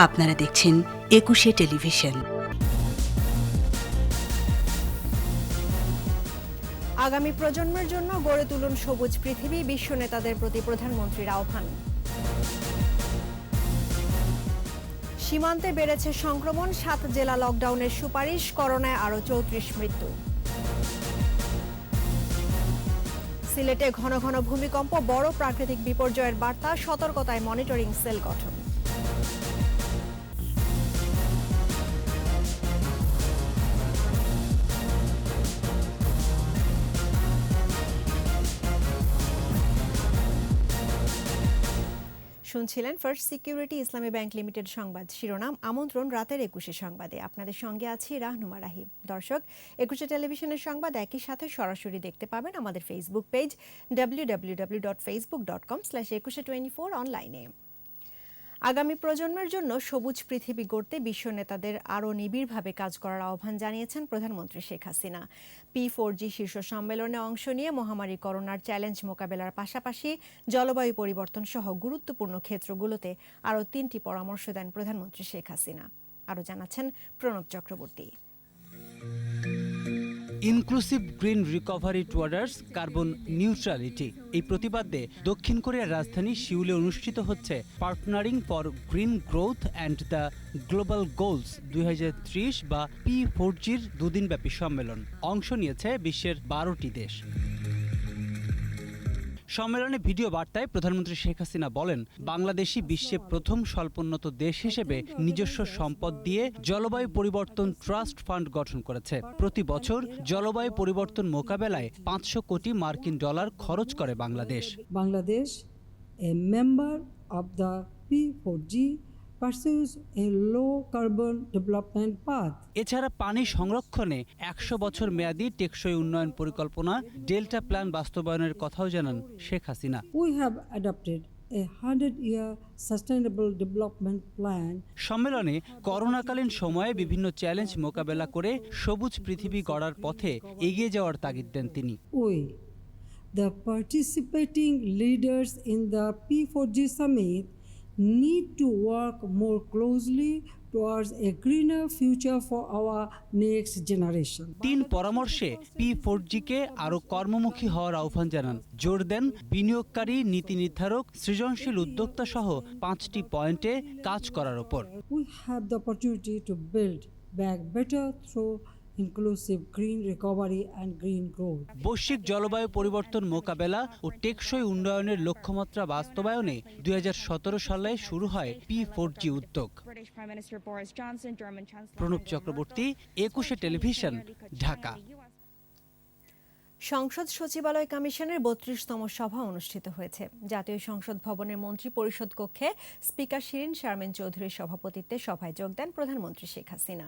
আপনারা দেখছেন একুশে টেলিভিশন। আগামী প্রজন্মের জন্য গড়ে তুলুন সবুজ পৃথিবী, বিশ্ব নেতাদের প্রতি প্রধানমন্ত্রীর আহ্বান। সীমান্তে বেড়েছে সংক্রমণ, 7 জেলা লকডাউনের সুপারিশ, করোনায় আরও 34 মৃত্যু। সিলেটে ঘন ঘন ভূমিকম্প, বড় প্রাকৃতিক বিপর্যয়ের বার্তা, সতর্কতায় মনিটরিং সেল গঠন। শুনছিলেন ফার্স্ট সিকিউরিটি ইসলামী ব্যাংক লিমিটেড সংবাদ শিরোনাম। আমন্ত্রণ রাতের 21 সংবাদে, আপনাদের সঙ্গে আছি রাহনুমা রাহিব। দর্শক, 21 টেলিভিশনের সংবাদ একই সাথে সরাসরি দেখতে পাবেন আমাদের ফেসবুক পেজ www.facebook.com/2124 অনলাইনে। আগামী প্রজন্মের জন্য সবুজ পৃথিবী গড়তে বিশ্ব নেতাদের আরও নিবিড়ভাবে কাজ করার আহ্বান জানিয়েছেন প্রধানমন্ত্রী শেখ হাসিনা। P4G শীর্ষ সম্মেলনে অংশ নিয়ে মহামারী করোনার চ্যালেঞ্জ মোকাবেলার পাশাপাশি জলবায়ু পরিবর্তন সহ গুরুত্বপূর্ণ ক্ষেত্রগুলোতে আরও 3টি পরামর্শ দেন প্রধানমন্ত্রী শেখ হাসিনা। আরও জানাচ্ছেন Pranab Chakraborty. Inclusive green recovery towards carbon neutrality এই প্রতিবাদে দক্ষিণ কোরিয়ার রাজধানী সিউলে অনুষ্ঠিত হচ্ছে partnering for green growth and the global goals 2030 বা P4G'র দুদিনব্যাপী সম্মেলন। অংশ নিয়েছে বিশ্বের 12টি দেশ। সম্মেলনে ভিডিও বার্তায় প্রধানমন্ত্রী শেখ হাসিনা বলেন, বাংলাদেশই বিশ্বে প্রথম স্বল্পোন্নত দেশ হিসেবে নিজস্ব সম্পদ দিয়ে জলবায়ু পরিবর্তন ট্রাস্ট ফান্ড গঠন করেছে। প্রতি বছর জলবায়ু পরিবর্তন মোকাবেলায় 500 কোটি মার্কিন ডলার খরচ করে Bangladesh. Bangladesh, a member of the P4G, pursues a low carbon development path. এছাড়া পানি সংরক্ষণে 100 বছর মেয়াদী টেকসই উন্নয়ন পরিকল্পনা ডেল্টা প্ল্যান বাস্তবায়নের কথাও জানান Sheikh Hasina. We have adopted a 100-year sustainable development plan. সম্মেলনে করোনাকালীন সময়ে বিভিন্ন চ্যালেঞ্জ মোকাবেলা করে সবুজ পৃথিবী গড়ার পথে এগিয়ে যাওয়ার তাগিদ দেন তিনি। We, the participating leaders in the P4G summit, need to work more closely towards a greener future for our next generation. 3 পরামর্শে P4G'কে আরও কর্মমুখী হওয়ার আহ্বান জানান। জোর দেন বিনিয়োগকারী, নীতি নির্ধারক, সৃজনশীল উদ্যোক্তা সহ 5টি পয়েন্টে কাজ করার ওপর। We have the opportunity to build back better through inclusive green recovery and green growth. বৈশ্বিক জলবায়ু পরিবর্তন মোকাবেলা ও টেকসই উন্নয়নের লক্ষ্যমাত্রা বাস্তবায়নে 2017 সালে শুরু হয় P4G উদ্যোগ। প্রণব চক্রবর্তী, 21 টেলিভিশন, ঢাকা। সংসদ সচিবালয় কমিশনের 32তম সভা অনুষ্ঠিত হয়েছে। জাতীয় সংসদ ভবনের মন্ত্রী পরিষদ কক্ষে স্পিকার শিরিন শারমিন চৌধুরীর সভাপতিত্বে সভায় যোগ দেন প্রধানমন্ত্রী শেখ হাসিনা।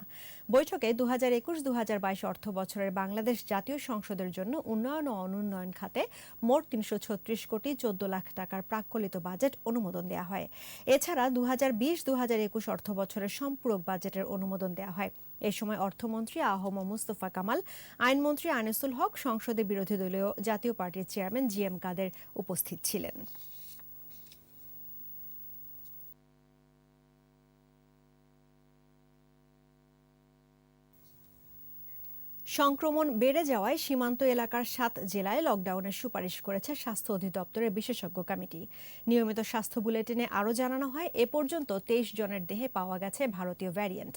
বৈঠকে 2021-2022 অর্থ বছরের বাংলাদেশ জাতীয় সংসদের জন্য উন্নয়ন ও অনুন্নয়ন খাতে মোট 336 কোটি 14 লাখ টাকার প্রাক্কলিত বাজেট অনুমোদন দেওয়া হয়। এছাড়া 2020-2021 অর্থ বছরের সম্পূরক বাজেটের অনুমোদন দেওয়া হয়। এ সময় অর্থমন্ত্রী আহম মুস্তফা কামাল, আইনমন্ত্রী আনিসুল হক, সংসদে বিরোধী দলীয় জাতীয় পার্টির চেয়ারম্যান GM কাদের উপস্থিত ছিলেন। সংক্রমণ বেড়ে যাওয়ায় সীমান্ত এলাকার 7 জেলায় লকডাউনের সুপারিশ করেছে স্বাস্থ্য অধিদপ্তরের বিশেষজ্ঞ কমিটি। নিয়মিত স্বাস্থ্য বুলেটিনে আরও জানানো হয়, এ পর্যন্ত 23 জনের দেহে পাওয়া গেছে ভারতীয় ভ্যারিয়েন্ট।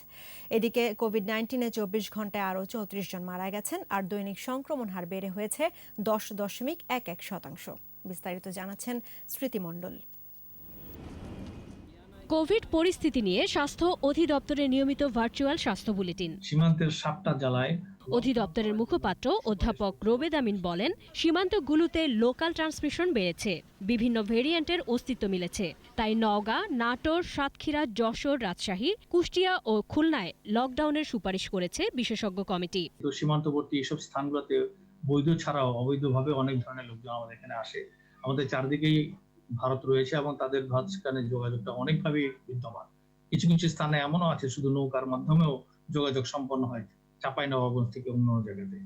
এদিকে কোভিড-19-এ 24 ঘন্টায় আরও 34 জন মারা গেছেন, আর দৈনিক সংক্রমণ হার বেড়ে হয়েছে 10.11%। বিস্তারিত জানাচ্ছেন স্মৃতি মণ্ডল। কোভিড পরিস্থিতি নিয়ে স্বাস্থ্য অধিদপ্তরের নিয়মিত ভার্চুয়াল স্বাস্থ্য বুলেটিন। সীমান্তের 7টা জেলায় অধিদপ্তরের মুখপাত্র অধ্যাপক রোবেদ আমিন বলেন, সীমান্তগুলোতে লোকাল ট্রান্সমিশন বেড়েছে, বিভিন্ন ভেরিয়েন্টের অস্তিত্ব মিলেছে। তাই নওগাঁ, নাটোর, সাতক্ষীরা, যশোর, রাজশাহী, কুষ্টিয়া ও খুলনায় লকডাউনের সুপারিশ করেছে বিশেষজ্ঞ কমিটি। তো সীমান্তবর্তী এসব স্থানগুলোতে বৈধ ছাড়াও অবৈধভাবে অনেক ধরনের লোকজন আমাদের এখানে আসে। আমাদের চারদিকেই ভারত রয়েছে এবং তাদের মাঝখানে যোগাযোগটা অনেকভাবে বিদ্যমান। কিছু কিছু স্থানে এমনও আছে শুধু নৌকার মাধ্যমেও যোগাযোগ সম্পন্ন হয় চাঁপাইনবাবগঞ্জ থেকে অন্য জায়গাতে।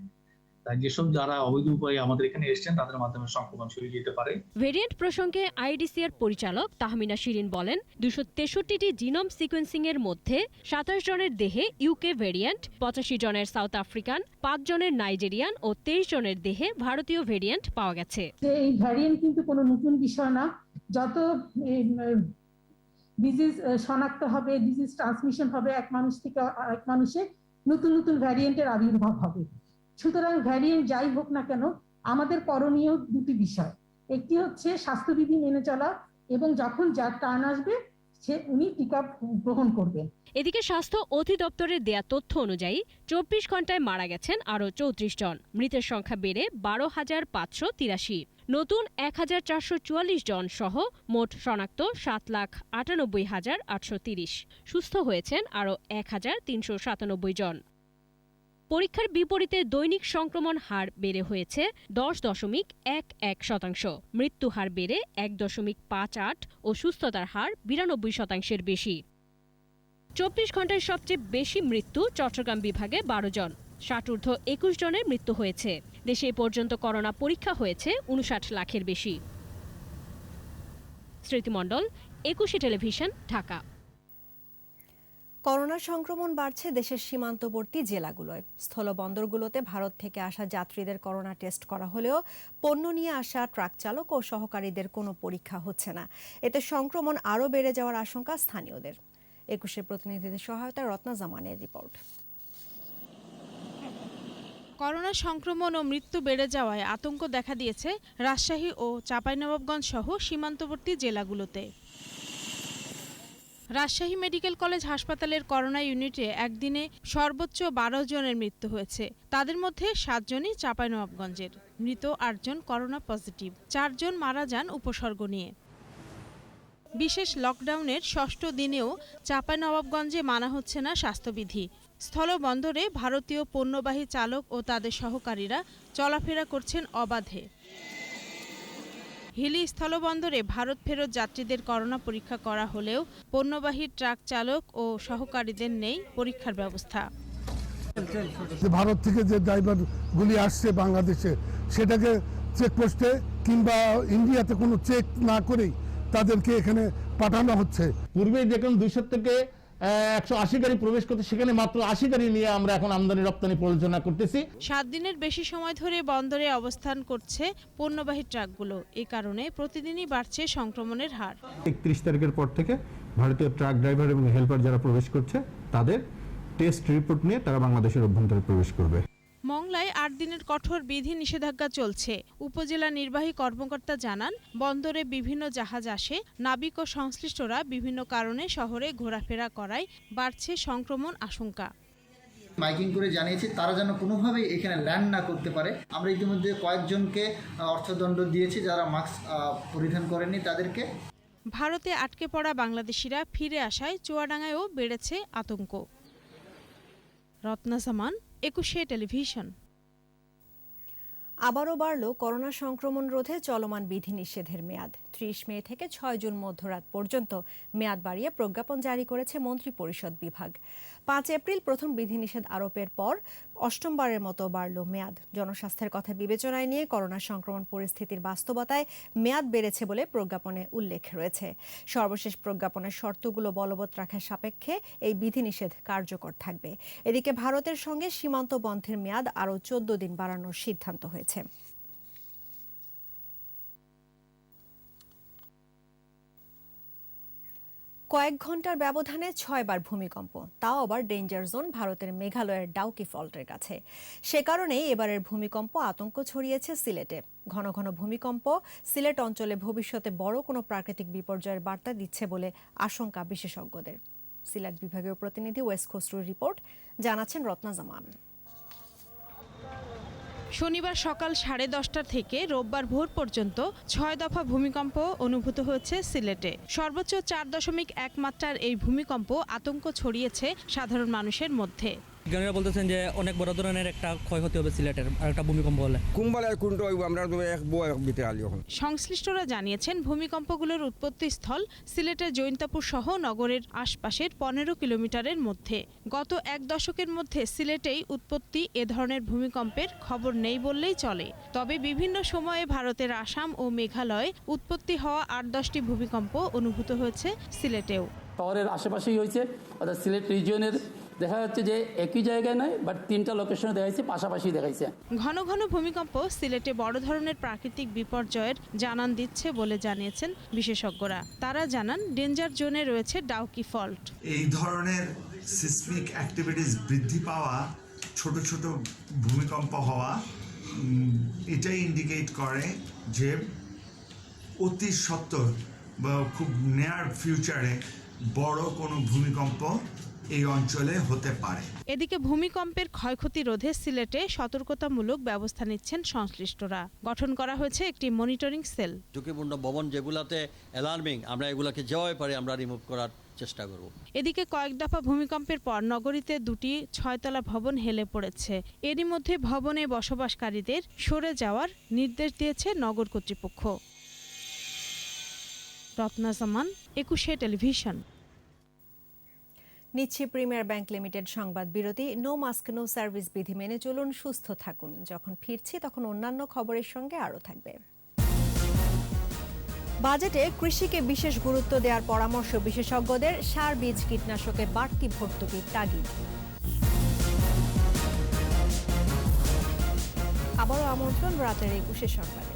তাই যেসব যারা অবৈধ উপায়ে আমাদের এখানে এসেছেন তাদের মাধ্যমে সংক্রমণ ছড়িয়ে যেতে পারে। ভেরিয়েন্ট প্রসঙ্গে আইডিসিআর পরিচালক তাহমিনা শিরিন বলেন, 263টি জিনোম সিকোয়েন্সিং এর মধ্যে 27 জনের দেহে ইউকে ভেরিয়েন্ট, 85 জনের সাউথ আফ্রিকান, 5 জনের নাইজেরিয়ান ও 23 জনের দেহে ভারতীয় ভেরিয়েন্ট পাওয়া গেছে। এই ভ্যারিয়েন্ট কিন্তু কোনো নতুন বিষয় না। যত ডিজিজ শনাক্ত হবে, ডিজিজ ট্রান্সমিশন হবে এক মানুষ থেকে আরেক মানুষে, নতুন নতুন ভ্যারিয়েন্টের আবির্ভাব হবে। সুতরাং ভ্যারিয়েন্ট যাই হোক না কেন, আমাদের করণীয় দুটি বিষয়। একটি হচ্ছে স্বাস্থ্যবিধি মেনে চলা, এবং যখন যার টার্ন আসবে উনি টিকা গ্রহণ করবেন। এদিকে স্বাস্থ্য অধিদপ্তরের দেয়া তথ্য অনুযায়ী 24 ঘন্টায় মারা গেছেন আরও 34 জন। মৃতের সংখ্যা বেড়ে 12,583। নতুন 1,444 জন সহ মোট শনাক্ত 7,98,830। সুস্থ হয়েছেন আরও 1,397 জন। পরীক্ষার বিপরীতে দৈনিক সংক্রমণ হার বেড়ে হয়েছে 10.11%। মৃত্যু হার বেড়ে 1.58 ও সুস্থতার হার 92% বেশি। 24 ঘন্টায় সবচেয়ে বেশি মৃত্যু চট্টগ্রাম বিভাগে 12 জন। 60 21 জনের মৃত্যু হয়েছে। দেশে এ পর্যন্ত করোনা পরীক্ষা হয়েছে 59 লাখের বেশি। স্মৃতিমণ্ডল, 21 টেলিভিশন, ঢাকা। করোনা সংক্রমণ বাড়ছে দেশের সীমান্তবর্তী জেলাগুলোয়। স্থলবন্দরগুলোতে ভারত থেকে আসা যাত্রীদের করোনা টেস্ট করা হলেও পণ্য নিয়ে আসা ট্রাক চালক ও সহকারীদের কোনো পরীক্ষা হচ্ছে না। এতে সংক্রমণ আরও বেড়ে যাওয়ার আশঙ্কা স্থানীয়দের। 21 প্রতিনিধিদের সহায়তায় রত্না জামানের রিপোর্ট। করোনা সংক্রমণ ও মৃত্যু বেড়ে যাওয়ায় আতঙ্ক দেখা দিয়েছে রাজশাহী ও চাঁপাইনবাবগঞ্জ সহ সীমান্তবর্তী জেলাগুলোতে। রাজশাহী মেডিকেল কলেজ হাসপাতালের করোনা ইউনিটে একদিনে সর্বোচ্চ 12 জনের মৃত্যু হয়েছে। তাদের মধ্যে 7 জনই চাঁপাইনবাবগঞ্জের। মৃত 8 জন করোনা পজিটিভ, 4 জন মারা যান উপসর্গ নিয়ে। বিশেষ লকডাউনের 6ষ্ঠ দিনেও চাঁপাইনবাবগঞ্জে মানা হচ্ছে না স্বাস্থ্যবিধি। স্থলবন্দরে ভারতীয় পণ্যবাহী চালক ও তাদের সহকারীরা চলাফেরা করছেন অবাধে। হিলি স্থলবন্দরে ভারত ফেরত যাত্রীদের করোনা পরীক্ষা করা হলেও পণ্যবাহী ট্রাক চালক ও সহকারীদের নেই পরীক্ষার ব্যবস্থা। ভারত থেকে যে ড্রাইভারগুলি আসছে বাংলাদেশে, সেটাকে চেকপোস্টে কিংবা ইন্ডিয়াতে কোনো চেক না করেই তাদেরকে এখানে পাঠানো হচ্ছে। পূর্বে যেখানে 200 থেকে 180 গাড়ি প্রবেশ করতে, সেখানে মাত্র 80 গাড়ি নিয়ে আমরা এখন আমদানি রপ্তানি পরিচালনা করতেছি। 7 দিনের বেশি সময় ধরে বন্দরে অবস্থান করছে পণ্যবাহী ট্রাকগুলো। এই কারণে প্রতিদিনই বাড়ছে সংক্রমণের হার। 31 তারিখের পর থেকে ভারতীয় ট্রাক ড্রাইভার এবং হেল্পার যারা প্রবেশ করছে, তাদের টেস্ট রিপোর্ট নিয়ে তারা বাংলাদেশের অভ্যন্তরে প্রবেশ করবে। মংলায় 8 দিনের কঠোর বিধি নিষেধাজ্ঞা চলছে। উপজেলা নির্বাহী কর্মকর্তা জানান, বন্দরে বিভিন্ন জাহাজ আসে, নাবিক ও সংশ্লিষ্টরা বিভিন্ন কারণে শহরে ঘোরাফেরা করায় বাড়ছে সংক্রমণ আশঙ্কা। মাইকিং করে জানিয়েছি তারা যেন কোনোভাবেই এখানে ল্যান্ড না করতে পারে। আমরা ইতিমধ্যে কয়েকজনকে অর্থদণ্ড দিয়েছি যারা মাস্ক পরিধান করেনি তাদেরকে। ভারতে আটকে পড়া বাংলাদেশিরা ফিরে আসায় চুয়াডাঙ্গায়ও বেড়েছে আতঙ্ক। রত্না জামান, 21 টেলিভিশন। আবারও বাড়ল করোনা সংক্রমণ রোধে চলমান বিধিনিষেধের মেয়াদ। 30 মে থেকে 6 জুন মধ্যরাত পর্যন্ত মেয়াদ বাড়িয়ে প্রজ্ঞাপন জারি করেছে মন্ত্রিপরিষদ বিভাগ। 5 এপ্রিল প্রথম বিধিনিষেধ আরোপের পর 8মবারের মতো বাড়ল মেয়াদ। জনস্বাস্থ্যের কথা বিবেচনায় নিয়ে করোনা সংক্রমণ পরিস্থিতির বাস্তবতায় মেয়াদ বেড়েছে বলে প্রজ্ঞাপনে উল্লেখ রয়েছে। সর্বশেষ প্রজ্ঞাপনের শর্তগুলো বলবৎ রাখার সাপেক্ষে এই বিধিনিষেধ কার্যকর থাকবে। এদিকে ভারতের সঙ্গে সীমান্ত বন্ধের মেয়াদ আরও 14 দিন বাড়ানোর সিদ্ধান্ত হয়েছে। কয়েক ঘন্টার ব্যবধানে 6 বার ভূমিকম্প, তাও আবার ডেঞ্জার জোন ভারতের মেঘালয়ের ডাউকি ফল্টের কাছে। সে কারণেই এবারের ভূমিকম্প আতঙ্ক ছড়িয়েছে সিলেটে। ঘন ঘন ভূমিকম্প সিলেট অঞ্চলে ভবিষ্যতে বড় কোনো প্রাকৃতিক বিপর্যয়ের বার্তা দিচ্ছে বলে আশঙ্কা বিশেষজ্ঞদের। সিলেট বিভাগীয় প্রতিনিধি ওয়েস খসরুর রিপোর্ট, জানাচ্ছেন রত্না জামান। শনিবার সকাল 10:30 থেকে রোববার ভোর পর্যন্ত 6 দফা ভূমিকম্প অনুভূত হয়েছে সিলেটে। সর্বোচ্চ 4.1 মাত্রার এই ভূমিকম্প আতঙ্ক ছড়িয়েছে সাধারণ মানুষের মধ্যে। বিজ্ঞানীরা বলতেছেন যে অনেক বড় ধরনের একটা ক্ষয়ক্ষতি হবে সিলেটের আর একটা ভূমিকম্প হলে। সংশ্লিষ্টরা জানিয়েছেন ভূমিকম্পগুলোর উৎপত্তিস্থল সিলেটের জৈন্তাপুর সহ নগরের আশপাশের 15 কিলোমিটারের মধ্যে। গত এক দশকের মধ্যে সিলেটেই উৎপত্তি এ ধরনের ভূমিকম্পের খবর নেই বললেই চলে। তবে বিভিন্ন সময়ে ভারতের আসাম ও মেঘালয়ে উৎপত্তি হওয়া 8-10টি ভূমিকম্প অনুভূত হয়েছে সিলেটেও। শহরের আশেপাশেই হয়েছে, অর্থাৎ সিলেট রিজিয়নের দেখা যাচ্ছে যে একই জায়গায় নয়, বাট 3টা লোকেশনে দেখাইছে, পাশাপাশি দেখাইছে। ঘন ঘন ভূমিকম্প সিলেটে বড় ধরনের প্রাকৃতিক বিপর্যয়ের জানান দিচ্ছে বলে জানিয়েছেন বিশেষজ্ঞরা। তারা জানান ডেঞ্জার জোনে রয়েছে ডাউকি ফল্ট। এই ধরনের সিসমিক অ্যাক্টিভিটিস বৃদ্ধি পাওয়া, ছোট ছোট ভূমিকম্প হওয়া, এটাই ইন্ডিকেট করে যে অতি সত্বর বা খুব নিয়ার ফিউচারে বড় কোনো ভূমিকম্প এই অঞ্চলে হতে পারে। এদিকে ভূমিকম্পের ক্ষয়ক্ষতি রোধে সিলেটে সতর্কতামূলক ব্যবস্থা নিচ্ছেন সংশ্লিষ্টরা। গঠন করা হয়েছে একটি মনিটরিং সেল। ঝুঁকিপূর্ণ ভবন যেগুলাতে অ্যালার্মিং, আমরা এগুলাকে যেভাবে পারি আমরা রিমুভ করার চেষ্টা করব। এদিকে কয়েক দফা ভূমিকম্পের পর নগরীতে 2টি 6তলা ভবন হেলে পড়েছে। এরই মধ্যে ভবনে বসবাসকারীদের সরে যাওয়ার নির্দেশ দিয়েছে নগর কর্তৃপক্ষ। রত্না জামান, 21 টেলিভিশন। নিচ্ছে প্রিমিয়ার ব্যাংক লিমিটেড সংবাদ বিরতি। নো মাস্ক নো সার্ভিস বিধি মেনে চলুন, সুস্থ থাকুন। যখন ফিরছি তখন অন্যান্য খবরের সঙ্গে আরও থাকবে। বাজেটে কৃষিকে বিশেষ গুরুত্ব দেওয়ার পরামর্শ বিশেষজ্ঞদের। সার, বীজ, কীটনাশকে বাড়তি ভর্তুকির তাগিদ। আবারও আমন্ত্রণ রাতের 21 সংবাদে।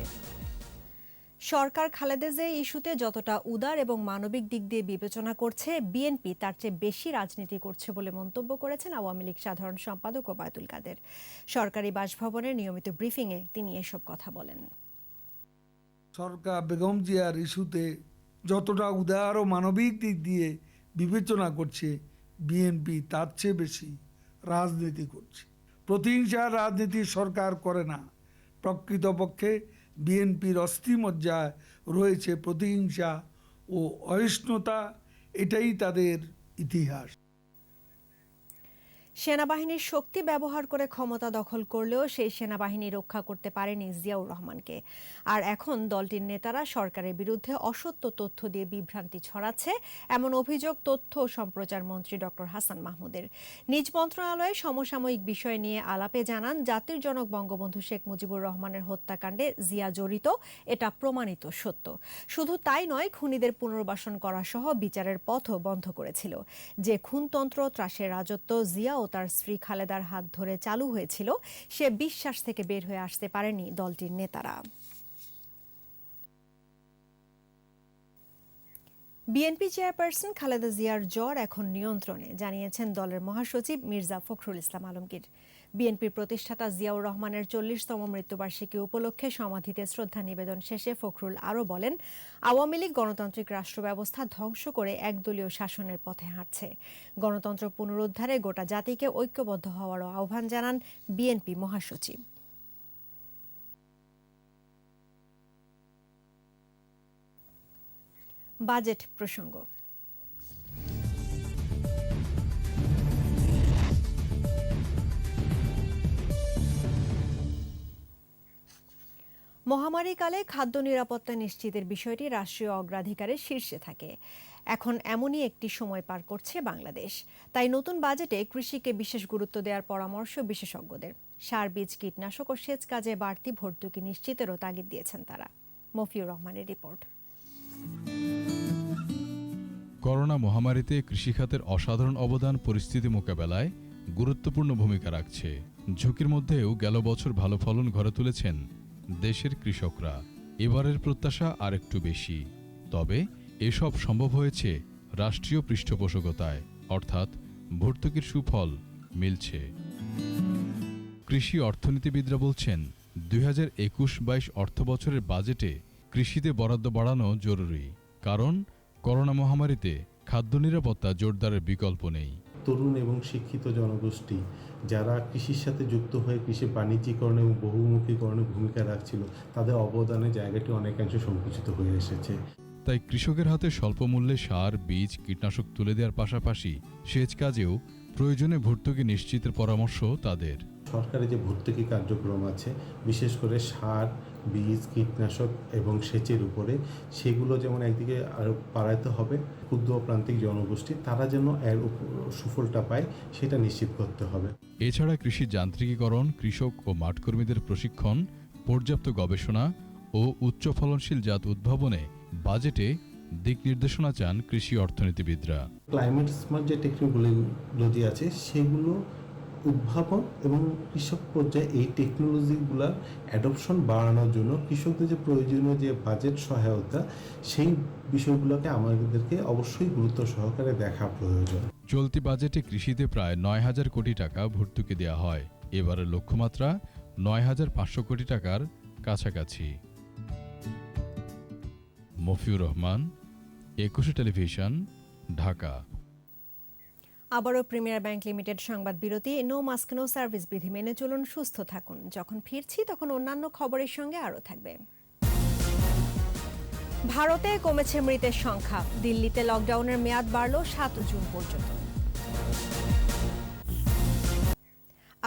সরকার খালেদা জিয়া ইস্যুতে যতটা উদার এবং মানবিক দিক দিয়ে বিবেচনা করছে, বিএনপি তার চেয়ে বেশি রাজনীতি করছে বলে মন্তব্য করেছেন আওয়ামী লীগ সাধারণ সম্পাদক ওবায়দুল কাদের। সরকারি বাসভবনের নিয়মিত ব্রিফিংয়ে তিনি এসব কথা বলেন। সরকার বেগম জিয়ার ইস্যুতে যতটা উদার ও মানবিক দিক দিয়ে বিবেচনা করছে, বিএনপি তার চেয়ে বেশি রাজনীতি করছে। প্রতিহিংসার রাজনীতি সরকার করে না। প্রকৃতপক্ষে বিএনপির অস্থিমজ্জায় রয়েছে প্রতিহিংসা ও অহিষ্ণুতা, এটাই তাদের ইতিহাস। সেনাবাহিনীর শক্তি ব্যবহার করে ক্ষমতা দখল করলেও সেই সেনাবাহিনী রক্ষা করতে পারেনি জিয়াউর রহমানকে। আর এখন দলটির নেতারা সরকারের বিরুদ্ধে অসত্য তথ্য দিয়ে বিভ্রান্তি ছড়াচ্ছে, এমন অভিযোগ তথ্য ও সম্প্রচার মন্ত্রী ডক্টর হাসান মাহমুদের। নিজ মন্ত্রণালয়ে সমসাময়িক বিষয় নিয়ে আলাপে জানান, জাতির জনক বঙ্গবন্ধু শেখ মুজিবুর রহমানের হত্যাকাণ্ডে জিয়া জড়িত, এটা প্রমাণিত সত্য। শুধু তাই নয়, খুনিদের পুনর্বাসন করা সহ বিচারের পথও বন্ধ করেছিল। যে খুনতন্ত্র, ত্রাসের রাজত্ব জিয়া ও তার স্ত্রী খালেদার হাত ধরে চালু হয়েছিল, সে বিশ্বাস থেকে বের হয়ে আসতে পারেনি দলটির নেতারা। বিএনপি চেয়ারপারসন খালেদা জিয়ার জ্বর এখন নিয়ন্ত্রণে, জানিয়েছেন দলের মহাসচিব মির্জা ফখরুল ইসলাম আলমগীর। বিএনপির প্রতিষ্ঠাতা জিয়াউর রহমানের 40তম মৃত্যুবার্ষিকী উপলক্ষে সমাধিতে শ্রদ্ধা নিবেদন শেষে ফখরুল আরও বলেন, আওয়ামী লীগ গণতান্ত্রিক রাষ্ট্র ব্যবস্থা ধ্বংস করে একদলীয় শাসনের পথে হাঁটছে। গণতন্ত্র পুনরুদ্ধারে গোটা জাতিকে ঐক্যবদ্ধ হওয়ারও আহ্বান জানান বিএনপি মহাসচিব। বাজেট প্রসঙ্গ। মহামারীকালে খাদ্য নিরাপত্তা নিশ্চিতের বিষয়টি রাষ্ট্রীয় অগ্রাধিকারের শীর্ষে থাকে। এখন এমনই একটি সময় পার করছে বাংলাদেশ। তাই নতুন বাজেটে কৃষিকে বিশেষ গুরুত্ব দেওয়ার পরামর্শ বিশেষজ্ঞদের। সার, বীজ, কীটনাশক ও সেচ কাজে বাড়তি ভর্তুকি নিশ্চিতেরও তাগিদ দিয়েছেন তারা। মফিউর রহমানের রিপোর্ট। করোনা মহামারীতে কৃষিখাতের অসাধারণ অবদান পরিস্থিতি মোকাবেলায় গুরুত্বপূর্ণ ভূমিকা রাখছে। ঝুঁকির মধ্যেও গেল বছর ভালো ফলন ঘরে তুলেছেন দেশের কৃষকরা। এবারের প্রত্যাশা আরেকটু বেশি। তবে এসব সম্ভব হয়েছে রাষ্ট্রীয় পৃষ্ঠপোষকতায়, অর্থাৎ ভর্তুকির সুফল মিলছে। কৃষি অর্থনীতিবিদরা বলছেন, 2021-22 অর্থবছরের বাজেটে কৃষিতে বরাদ্দ বাড়ানো জরুরি। কারণ করোনা মহামারীতে খাদ্য নিরাপত্তা জোরদারের বিকল্প নেই। তরুণ এবং শিক্ষিত জনগোষ্ঠী যারা কৃষির সাথে যুক্ত হয়ে কৃষি বাণিজ্যিকরণ এবং বহুমুখীকরণে ভূমিকা রাখছিল, তাদের অবদানের জায়গাটি অনেকাংশে সংকুচিত হয়ে এসেছে। তাই কৃষকের হাতে স্বল্প মূল্যে সার, বীজ, কীটনাশক তুলে দেওয়ার পাশাপাশি সেচ কাজেও প্রয়োজনে ভর্তুকি নিশ্চিতের পরামর্শ তাদের। সরকারের যে ভর্তুকি কার্যক্রম আছে, বিশেষ করে সার, বীজ, কীটনাশক এবং সেচের উপরে, সেগুলো যেমন একদিকে আরও বাড়াতে হবে। ক্ষুদ্র প্রান্তিক জনগোষ্ঠী তারা যেন এর সুফলটা পায় সেটা নিশ্চিত করতে হবে। এছাড়া কৃষি যান্ত্রিকীকরণ, কৃষক ও মাঠকর্মীদের প্রশিক্ষণ, পর্যাপ্ত গবেষণা ও উচ্চ ফলনশীল জাত উদ্ভাবনে বাজেটে দিক নির্দেশনা চান কৃষি অর্থনীতিবিদরা। ক্লাইমেট স্মার্ট যে টেকনোলজি আছে সেগুলো উদ্ভাবন এবং কৃষক পর্যায়ে এই টেকনোলজিগুলোর অ্যাডপশন বাড়ানোর জন্য কৃষকদের যে প্রয়োজনীয় যে বাজেট সহায়তা, সেই বিষয়গুলোকে আমাদেরকে অবশ্যই গুরুত্ব সহকারে দেখা প্রয়োজন। চলতি বাজেটে কৃষিতে প্রায় ৯,০০০ কোটি টাকা ভর্তুকি দেওয়া হয়। এবারের লক্ষ্যমাত্রা ৯,৫০০ কোটি টাকার কাছাকাছি। মফিউর রহমান, একুশে টেলিভিশন, ঢাকা। আবারও প্রিমিয়ার ব্যাংক লিমিটেড সংবাদ বিরতি। নো মাস্ক নো সার্ভিস বিধি মেনে চলুন, সুস্থ থাকুন। যখন ফিরছি তখন অন্যান্য খবরের সঙ্গে আরও থাকবে। ভারতে কমেছে মৃতের সংখ্যা। দিল্লিতে লকডাউনের মেয়াদ বাড়ল ৭ জুন পর্যন্ত।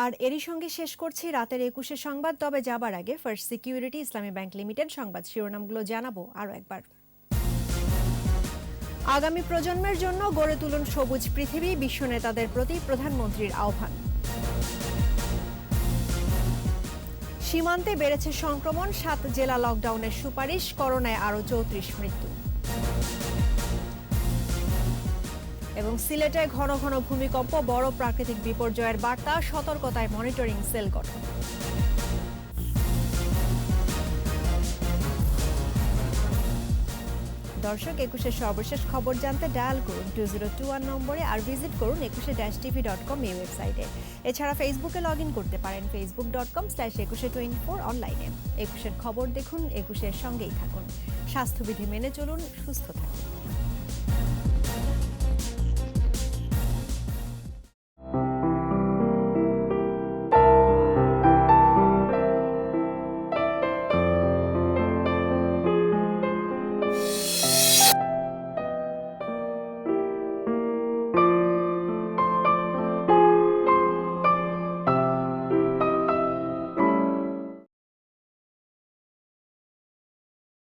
আর এরই সঙ্গে শেষ করছি রাতের ২১ সংবাদ। তবে যাবার আগে ফার্স্ট সিকিউরিটি ইসলামী ব্যাংক লিমিটেড সংবাদ শিরোনামগুলো জানাবো আরও একবার। আগামী প্রজন্মের জন্য গড়ে তুলুন সবুজ পৃথিবী, বিশ্ব নেতাদের প্রতি প্রধানমন্ত্রীর আহ্বান। সীমান্তে বেড়েছে সংক্রমণ, ৭ জেলা লকডাউনের সুপারিশ, করোনায় আরও ৩৪ মৃত্যু। এবং সিলেটে ঘন ঘন ভূমিকম্প, বড় প্রাকৃতিক বিপর্যয়ের বার্তা, সতর্কতায় মনিটরিং সেল গঠন। দর্শক, ২১ সর্বশেষ খবর জানতে ডায়াল করুন 2021 নম্বরে, আর ভিজিট করুন 21-tv.com এই ওয়েবসাইটে। এছাড়া ফেসবুকে লগ ইন করতে পারেন facebook.com/2124 অনলাইনে। ২১-এর খবর দেখুন, ২১-এর সঙ্গেই থাকুন। স্বাস্থ্যবিধি মেনে চলুন, সুস্থ থাকুন।